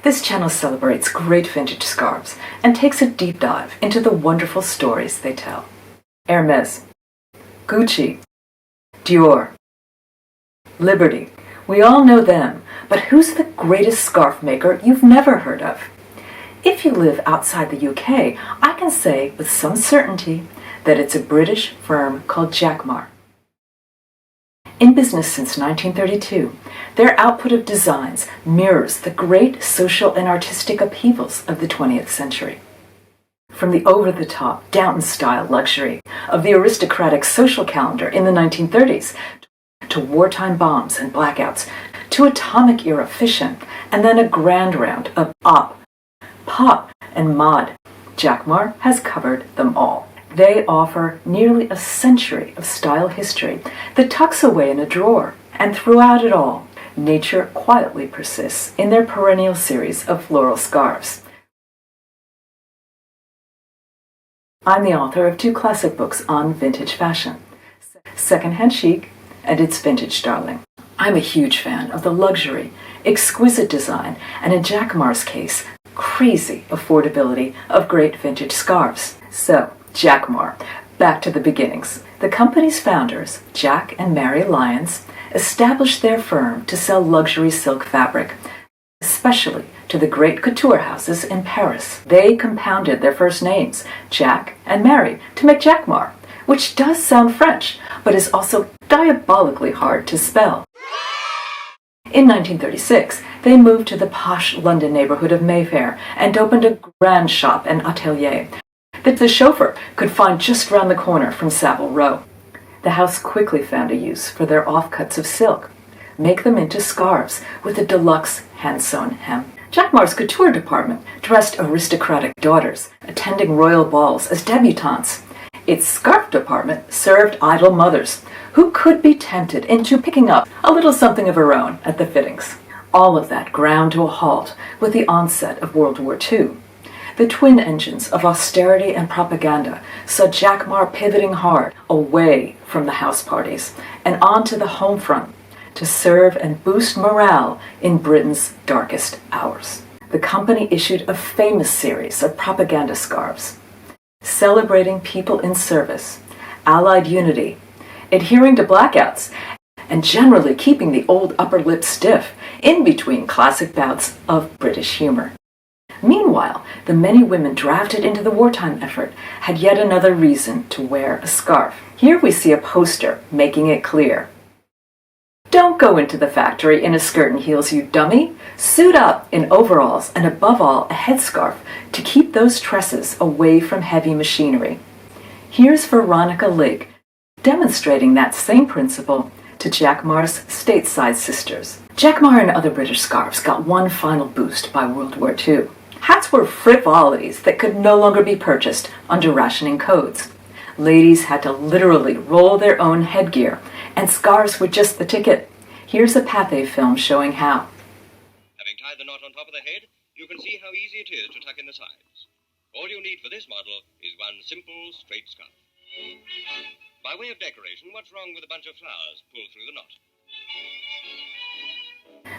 This channel celebrates great vintage scarves and takes a deep dive into the wonderful stories they tell. Hermes, Gucci, Dior, Liberty. We all know them, but who's the greatest scarf maker you've never heard of? If you live outside the UK, I can say with some certainty that it's a British firm called Jackmar. In business since 1932, their output of designs mirrors the great social and artistic upheavals of the 20th century. From the over-the-top, Downton-style luxury of the aristocratic social calendar in the 1930s, to wartime bombs and blackouts, to atomic-era fission, and then a grand round of op, pop, and mod, Jackmar has covered them all. They offer nearly a century of style history that tucks away in a drawer, and throughout it all, nature quietly persists in their perennial series of floral scarves. I'm the author of 2 classic books on vintage fashion, Secondhand Chic and It's Vintage Darling. I'm a huge fan of the luxury, exquisite design, and in Jackmar's case, crazy affordability of great vintage scarves. So, Jackmar, back to the beginnings. The company's founders, Jack and Mary Lyons, established their firm to sell luxury silk fabric, especially to the great couture houses in Paris. They compounded their first names, Jack and Mary, to make Jackmar, which does sound French, but is also diabolically hard to spell. In 1936, they moved to the posh London neighborhood of Mayfair and opened a grand shop and atelier that the chauffeur could find just round the corner from Savile Row. The house quickly found a use for their offcuts of silk, make them into scarves with a deluxe hand-sewn hem. Jackmar's couture department dressed aristocratic daughters, attending royal balls as debutantes. Its scarf department served idle mothers, who could be tempted into picking up a little something of her own at the fittings. All of that ground to a halt with the onset of World War II. The twin engines of austerity and propaganda saw Jackmar pivoting hard away from the house parties and onto the home front to serve and boost morale in Britain's darkest hours. The company issued a famous series of propaganda scarves, celebrating people in service, Allied unity, adhering to blackouts, and generally keeping the old upper lip stiff in between classic bouts of British humor. Meanwhile, the many women drafted into the wartime effort had yet another reason to wear a scarf. Here we see a poster making it clear. Don't go into the factory in a skirt and heels, you dummy. Suit up in overalls and above all a headscarf to keep those tresses away from heavy machinery. Here's Veronica Lake demonstrating that same principle to Jackmar's stateside sisters. Jackmar and other British scarves got one final boost by World War II. Hats were frivolities that could no longer be purchased under rationing codes. Ladies had to literally roll their own headgear, and scarves were just the ticket. Here's a Pathé film showing how. Having tied the knot on top of the head, you can see how easy it is to tuck in the sides. All you need for this model is one simple, straight scarf. By way of decoration, what's wrong with a bunch of flowers pulled through the knot?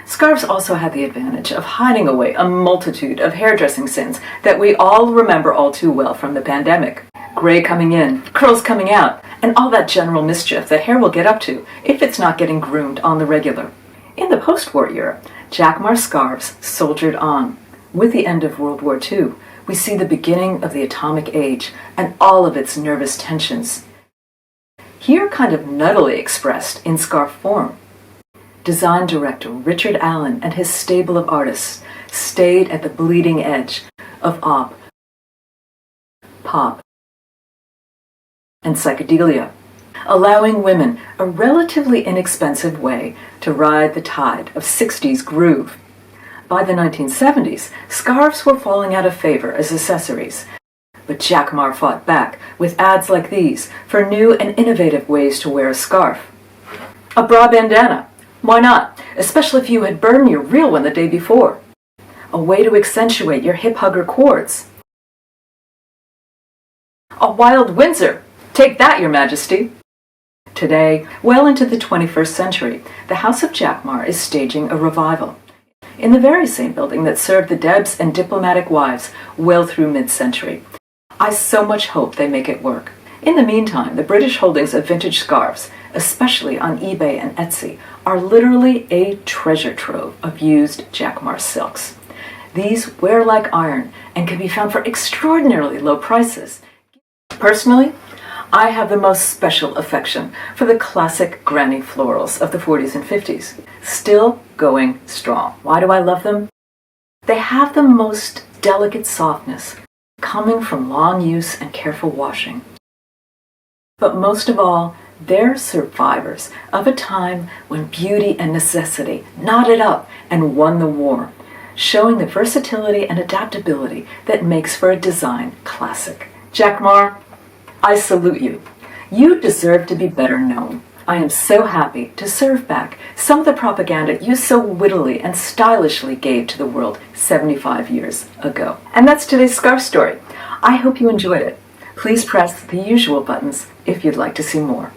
Scarves also had the advantage of hiding away a multitude of hairdressing sins that we all remember all too well from the pandemic. Gray coming in, curls coming out, and all that general mischief that hair will get up to if it's not getting groomed on the regular. In the post-war era, Jackmar scarves soldiered on. With the end of World War II, we see the beginning of the atomic age and all of its nervous tensions. Here kind of nuttily expressed in scarf form. Design director Richard Allen and his stable of artists stayed at the bleeding edge of op, pop, and psychedelia, allowing women a relatively inexpensive way to ride the tide of 60s groove. By the 1970s, scarves were falling out of favor as accessories, but Jackmar fought back with ads like these for new and innovative ways to wear a scarf. A bra bandana. Why not? Especially if you had burned your real one the day before. A way to accentuate your hip hugger cords. A wild Windsor. Take that, Your Majesty. Today, well into the 21st century, the House of Jackmar is staging a revival. in the very same building that served the Debs and diplomatic wives well through mid-century. I so much hope they make it work. In the meantime, the British holdings of vintage scarves, especially on eBay and Etsy, are literally a treasure trove of used Jackmar silks. These wear like iron and can be found for extraordinarily low prices. Personally, I have the most special affection for the classic granny florals of the 40s and 50s, still going strong. Why do I love them? They have the most delicate softness, coming from long use and careful washing. But most of all, they're survivors of a time when beauty and necessity knotted up and won the war, showing the versatility and adaptability that makes for a design classic. Jackmar, I salute you. You deserve to be better known. I am so happy to serve back some of the propaganda you so wittily and stylishly gave to the world 75 years ago. And that's today's scarf story. I hope you enjoyed it. Please press the usual buttons if you'd like to see more.